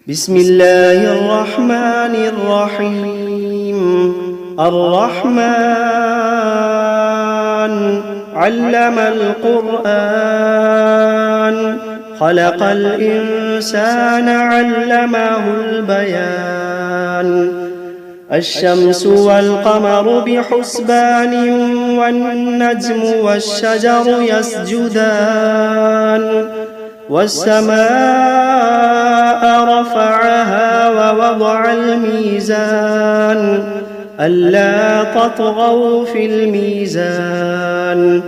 بسم الله الرحمن الرحيم. الرحمن علم القرآن، خلق الإنسان علمه البيان. الشمس والقمر بحسبان، والنجم والشجر يسجدان. والسماء رفعها ووضع الميزان، ألا تطغوا في الميزان.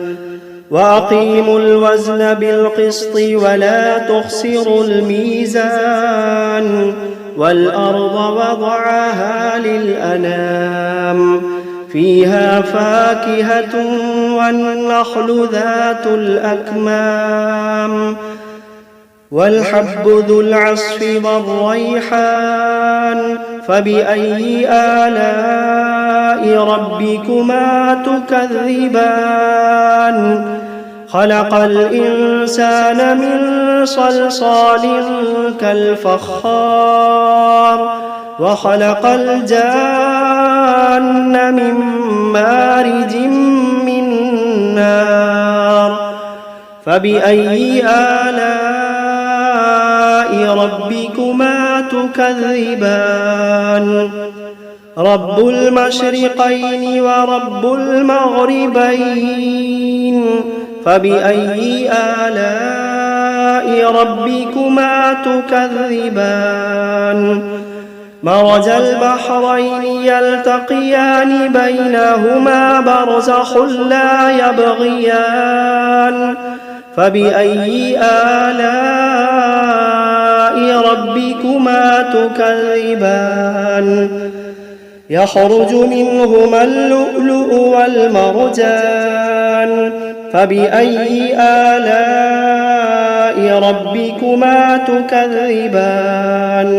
وأقيموا الوزن بالقسط ولا تخسروا الميزان. والأرض وضعها للأنام، فيها فاكهة والنخل ذات الأكمام. والحب ذو العصف والريحان، فبأي آلاء ربكما تكذبان. خلق الإنسان من صلصال كالفخار، وخلق الجان من مارج من نار. فبأي آلاء ربكما تكذبان. رب المشرقين ورب المغربين، فبأي آلاء ربكما تكذبان. مرج البحرين يلتقيان، بينهما برزخ لا يبغيان. فبأي آلاء ربكما تكذبان. يخرج منهما اللؤلؤ والمرجان، فبأي آلاء ربكما تكذبان.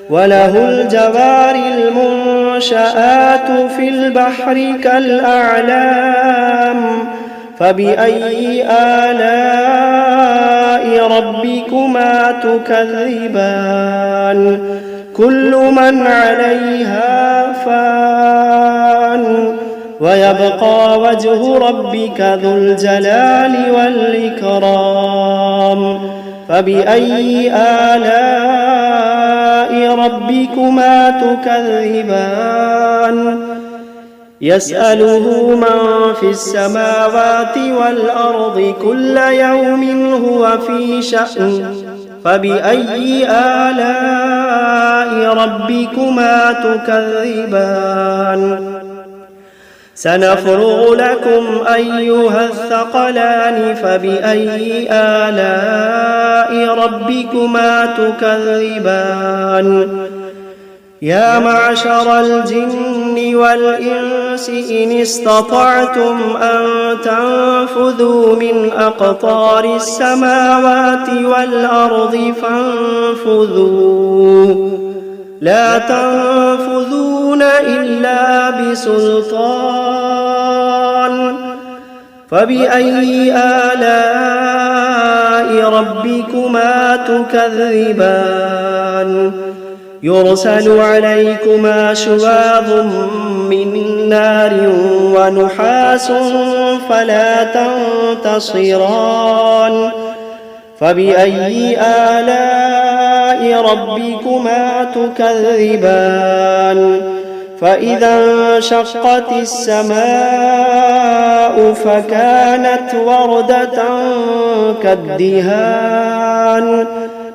وله الجوار المنشآت في البحر كالأعلام، فبأي آلاء ربكما تكذبان. كل من عليها فان، ويبقى وجه ربك ذو الجلال والإكرام. فبأي آلاء ربكما تكذبان. يسأله من في السماوات والأرض كل يوم هو في شأن. فبأي آلاء ربكما تكذبان. سنفرغ لكم أيها الثقلان، فبأي آلاء ربكما تكذبان. يا معشر الجن والإنس إن استطعتم أن تنفذوا من أقطار السماوات والأرض فانفذوا، لا تنفذون إلا بسلطان. فبأي آلاء ربكما تكذبان. يرسل عليكما شواظ من نار ونحاس فلا تنتصران. فبأي آلاء ربكما تكذبان. فإذا انشقت السماء فكانت وردة كالدهان.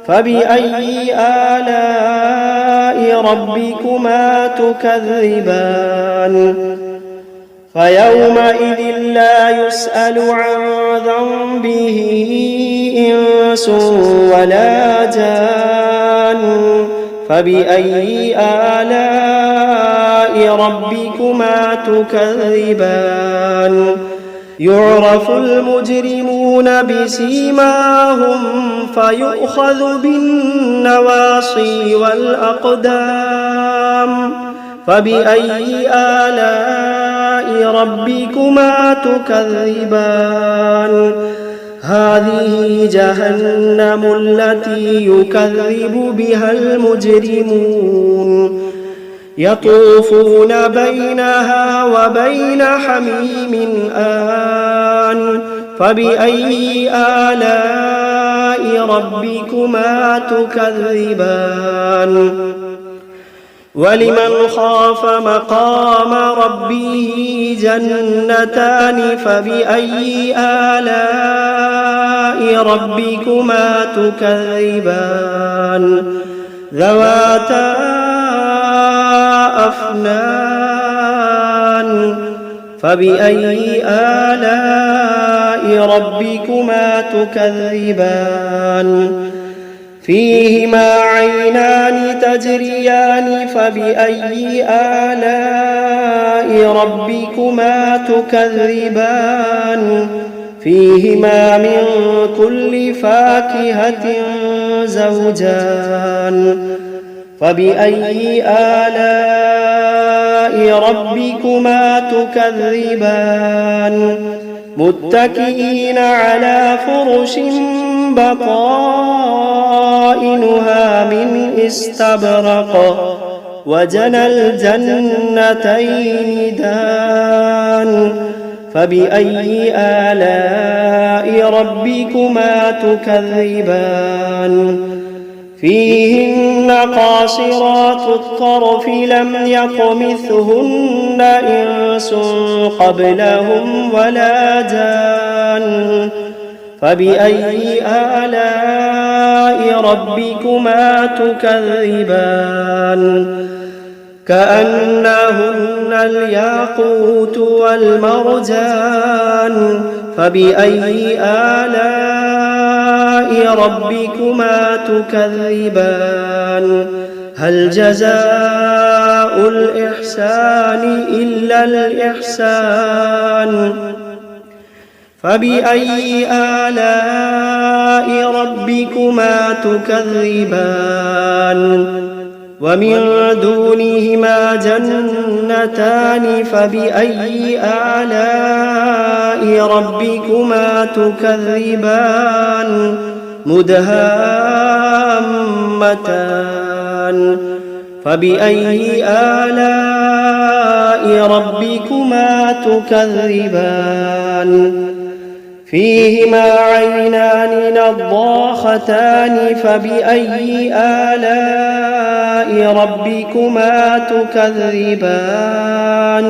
فبأي آلاء ربكما تكذبان. فيومئذ لا يسأل عن ذنبه إنس ولا جان. فبأي آلاء ربكما تكذبان. يعرف المجرمون بسيماهم فيؤخذ بالنواصي والأقدام. فبأي آلاء ربكما تكذبان. هذه جهنم التي يكذب بها المجرمون يطوفون بينها وبين حميم آن فبأي آلاء ربكما تكذبان ولمن خاف مقام ربه جنتان فبأي آلاء ربكما تكذبان ذواتا أفنان فبأي آلاء ربكما تكذبان فيهما عينان تجريان فبأي آلاء ربكما تكذبان فيهما من كل فاكهة زوجان فبأي آلاء ربكما تكذبان متكئين على فرش بطائنها من استبرق وجنى الجنتين دان فبأي آلاء ربكما تكذبان فيهن قاصرات الطرف لم يطمثهن إنس قبلهم ولا جان فبأي آلاء ربكما تكذبان كأنهن الياقوت والمرجان فبأي آلاء ربكما تكذبان هل جزاء الإحسان إلا الإحسان فبأي آلاء ربكما تكذبان ومن دونهما جنتان فبأي آلاء ربكما تكذبان مدهامتان فبأي آلاء ربكما تكذبان فيهما عينان نضاختان فبأي آلاء ربكما تكذبان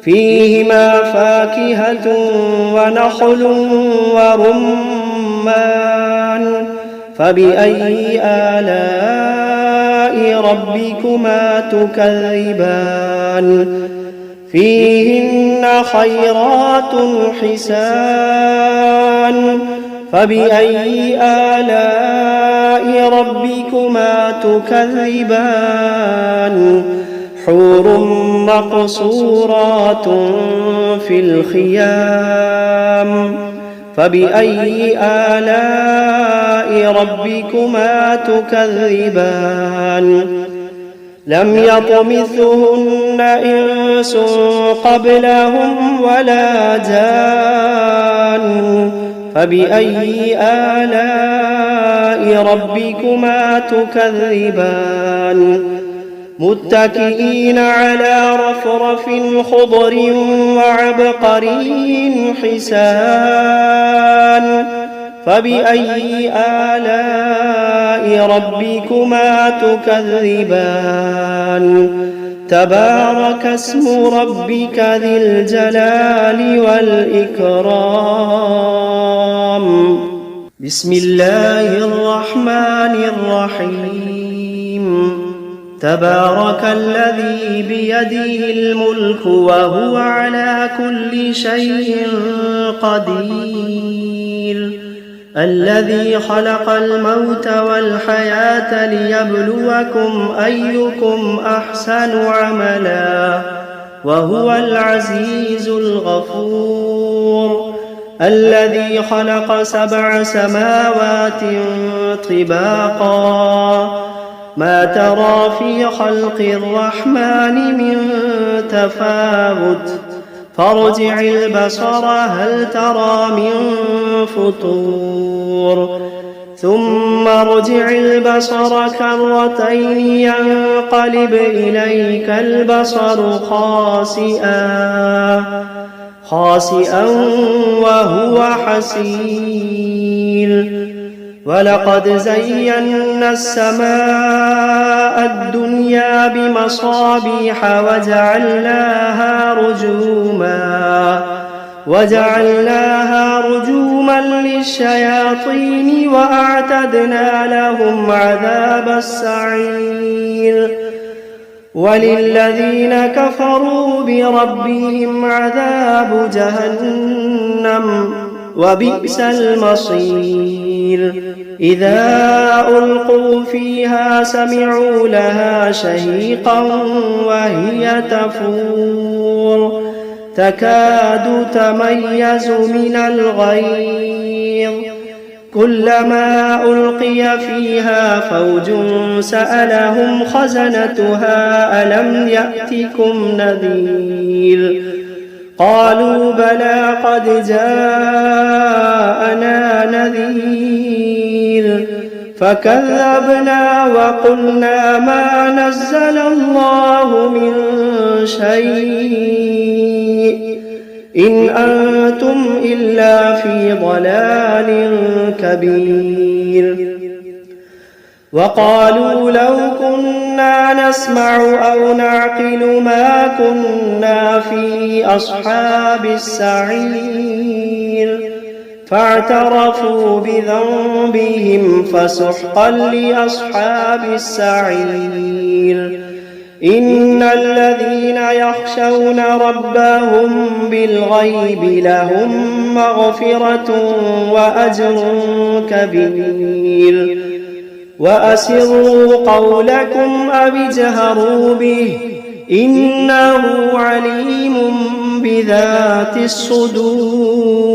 فيهما فاكهة ونخل ورمان فبأي آلاء ربكما تكذبان فيهن خيرات حسان فبأي آلاء ربكما تكذبان حور مقصورات في الخيام فبأي آلاء ربكما تكذبان لم يطمثهن إنس قبلهم ولا جان فبأي آلاء ربكما تكذبان متكئين على رفرف خضر وعبقري حسان فبأي آلاء ربكما تكذبان تبارك اسم ربك ذي الجلال والإكرام بسم الله الرحمن الرحيم تبارك الذي بيده الملك وهو على كل شيء قدير الذي خلق الموت والحياة ليبلوكم أيكم أحسن عملا وهو العزيز الغفور الذي خلق 7 سماوات طباقا ما ترى في خلق الرحمن من تفاوت فارجع البصر هل ترى من فطور ثم ارجع البصر كرتين ينقلب إليك البصر خاسئا وهو حسير ولقد زينا السماء الدنيا بمصابيح وجعلناها رجوما للشياطين وأعتدنا لهم عذاب السعير وللذين كفروا بربهم عذاب جهنم وبئس المصير إذا ألقوا فيها سمعوا لها شهيقا وهي تفور تكاد تميز من الغيظ كلما ألقي فيها فوج سألهم خزنتها ألم يأتكم نذير قالوا بلى قد جاءنا نذير فكذبنا وقلنا ما نزل الله من شيء إن أنتم إلا في ضلال كبير وقالوا لو كنا نسمع أو نعقل ما كنا في أصحاب السعير فاعترفوا بذنبهم فسحقا لأصحاب السعير إن الذين يخشون ربهم بالغيب لهم مغفرة وأجر كبير وأسروا قولكم أو اجهروا به إنه عليم بذات الصدور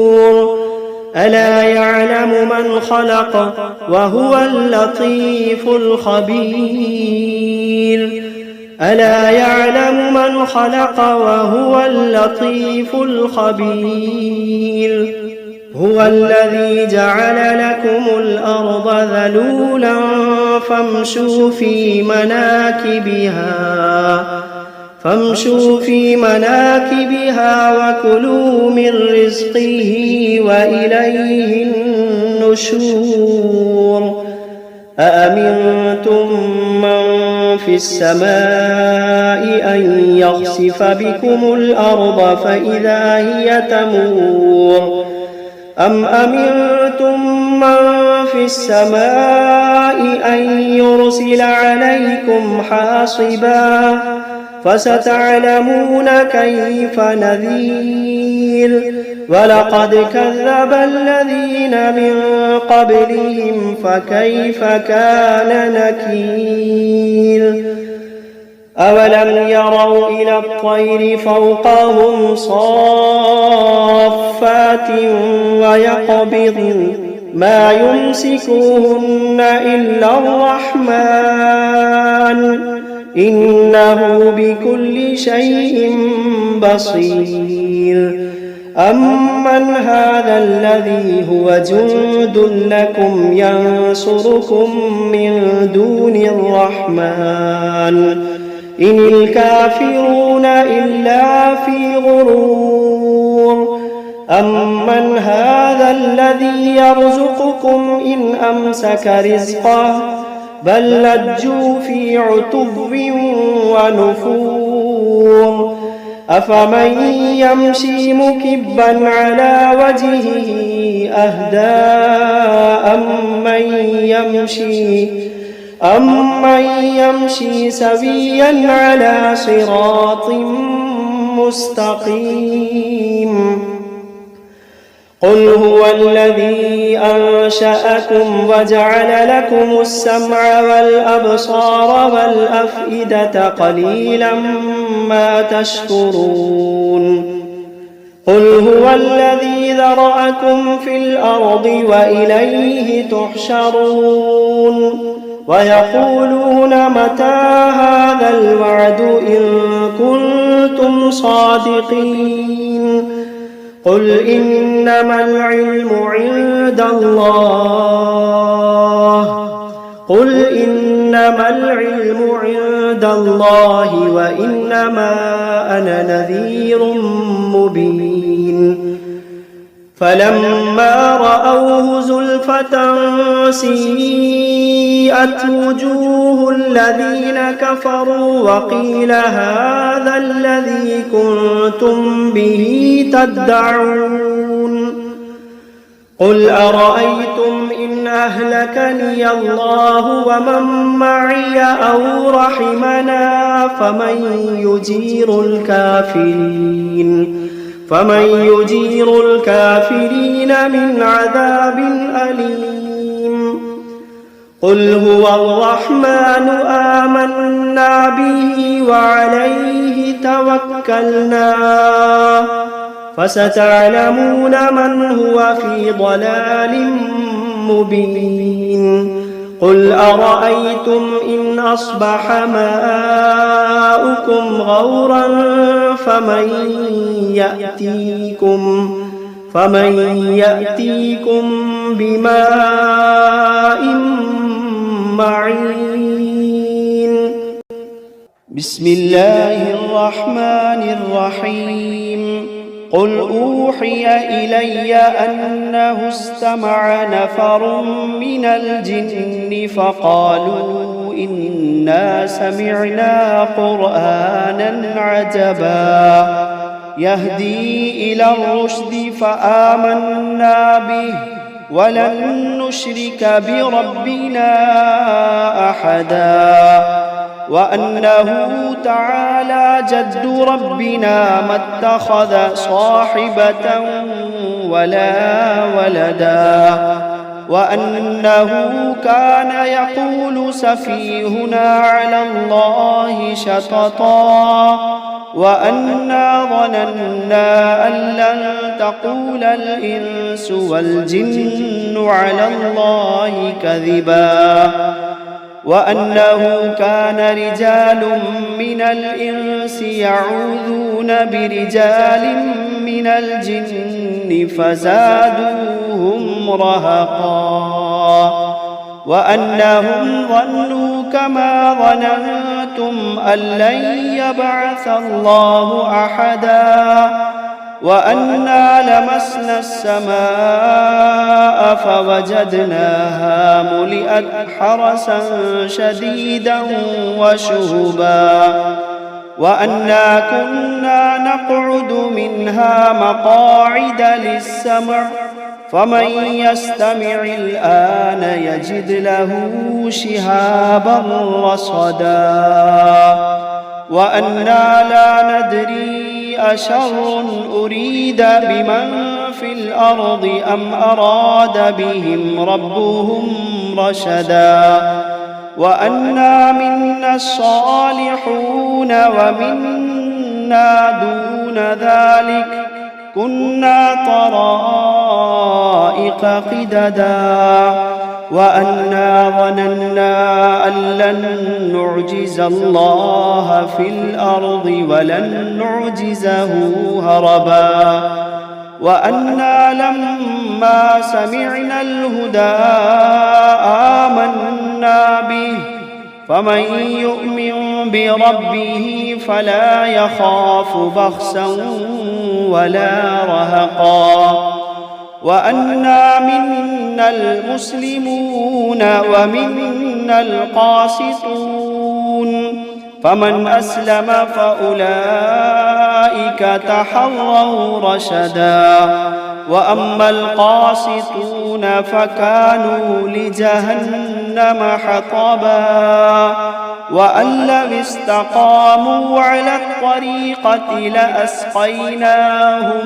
ألا يعلم من خلق وهو اللطيف الخبير ألا يعلم من خلق وهو اللطيف الخبير هو الذي جعل لكم الأرض ذلولا فامشوا في مناكبها وكلوا من رزقه وإليه النشور أأمنتم من في السماء أن يخسف بكم الأرض فإذا هي تمور أم أمنتم من في السماء أن يرسل عليكم حاصبا فستعلمون كيف نذير ولقد كذب الذين من قبلهم فكيف كان نكير أولم يروا إلى الطير فوقهم صافات ويقبضن ما يمسكوهن إلا الرحمن إنه بكل شيء بصير أمن هذا الذي هو جند لكم ينصركم من دون الرحمن إن الكافرون إلا في غرور أمن هذا الذي يرزقكم إن أمسك رزقه بل لجوا في عتو ونفور أفمن يمشي مكبا على وجهه أهدى أمن يمشي سويا على صراط مستقيم قل هو الذي أنشأكم وجعل لكم السمع والأبصار والأفئدة قليلا ما تشكرون قل هو الذي ذرأكم في الأرض وإليه تحشرون ويقولون متى هذا الوعد إن كنتم صادقين قل إنما العلم عند الله قل إنما العلم عند الله وإنما أنا نذير مبين فلما رأوه زلفة سيئت وجوه الذين كفروا وقيل هذا الذي كنتم به تدعون قل أرأيتم إن أهلكني الله ومن معي أو رحمنا فمن يجير الكافرين من عذاب أليم قل هو الرحمن آمنا به وعليه توكلنا فستعلمون من هو في ضلال مبين قل أرأيتم إن أصبح ماؤكم غورا فمن يأتيكم بماء معين بسم الله الرحمن الرحيم قل أوحي إلي أنه استمع نفر من الجن فقالوا إنا سمعنا قرآنا عجبا يهدي إلى الرشد فآمنا به ولن نشرك بربنا أحدا وأنه تعالى جد ربنا ما اتخذ صاحبة ولا ولدا وأنه كان يقول سفيهنا على الله شططا وأنا ظننا أن لن تقول الإنس والجن على الله كذبا وأنه كان رجال من الإنس يعوذون برجال من الجن فزادوهم رهقا وأنهم ظنوا كما ظننتم أن لن يبعث الله أحدا وأنا لمسنا السماء فوجدناها ملئت حرسا شديدا وشهبا وأنا كنا نقعد منها مقاعد للسمع فمن يستمع الآن يجد له شهابا رصدا وأنا لا ندري أشر أريد بمن في الأرض أم أراد بهم ربهم رشدا وأنا منا الصالحون ومنا دون ذلك كنا طرائق قددا وأنا ظننا أن لن نعجز الله في الأرض ولن نعجزه هربا وأنا لما سمعنا الهدى آمنا به فمن يؤمن بربه فلا يخاف بخسا ولا رهقا وأنا منا المسلمون ومنا القاسطون فمن أسلم فأولئك تحروا رشدا وأما القاسطون فكانوا لجهنم حطبا وأن لو استقاموا على الطريقة لأسقيناهم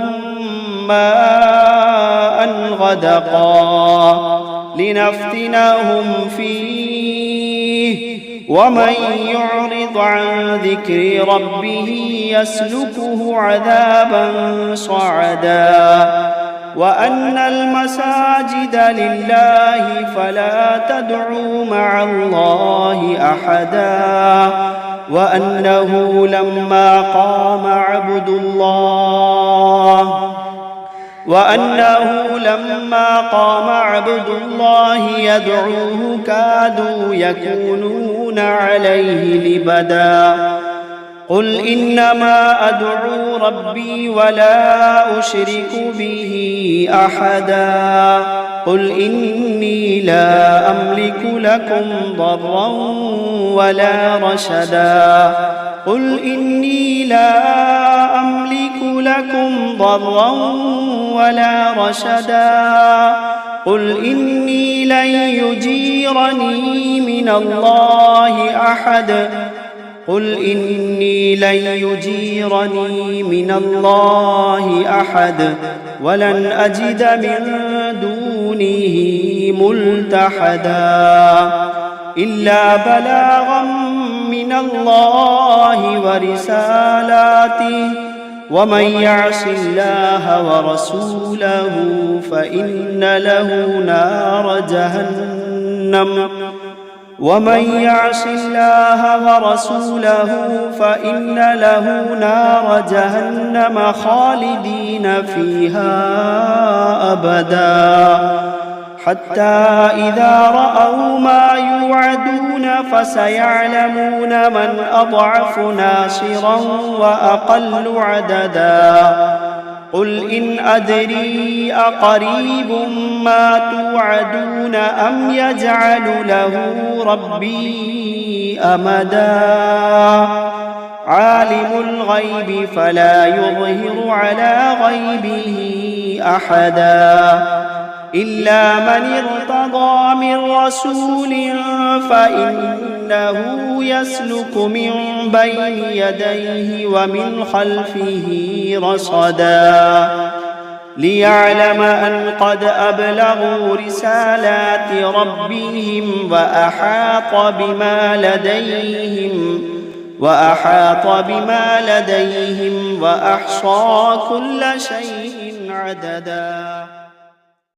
ماء غدقا لنفتنهم فيه ومن يعرض عن ذكر ربه يسلكه عذابا صعدا وأن المساجد لله فلا تدعوا مع الله أحدا وأنه لما قام عبد الله وأنه لما قام عبد الله يدعوه كادوا يكونون عليه لبدا قل إنما أدعو ربي ولا أشرك به أحدا قل إني لا أملك لكم ضرا ولا رشدا قل إني لا أملك لكم ضرا ولا رشدا قل إني لن يجيرني من الله أحد قل إني لن يجيرني من الله أحد ولن أجد من دونه ملتحدا إلا بلاغا من الله ورسالاته ومن يعص الله ورسوله فإن له نار جهنم ومن يعص الله ورسوله فإن له نار جهنم خالدين فيها أبدا حتى إذا رأوا ما يوعدون فسيعلمون من أضعف ناصرا وأقل عددا قل إن أدري أقريب ما توعدون أم يجعل له ربي أمدا عالم الغيب فلا يظهر على غيبه أحدا إلا من ارتضى من رسول فإنه يسلك من بين يديه ومن خلفه رصدا ليعلم أن قد أبلغوا رسالات ربهم وأحاط بما لديهم وأحصى كل شيء عددا.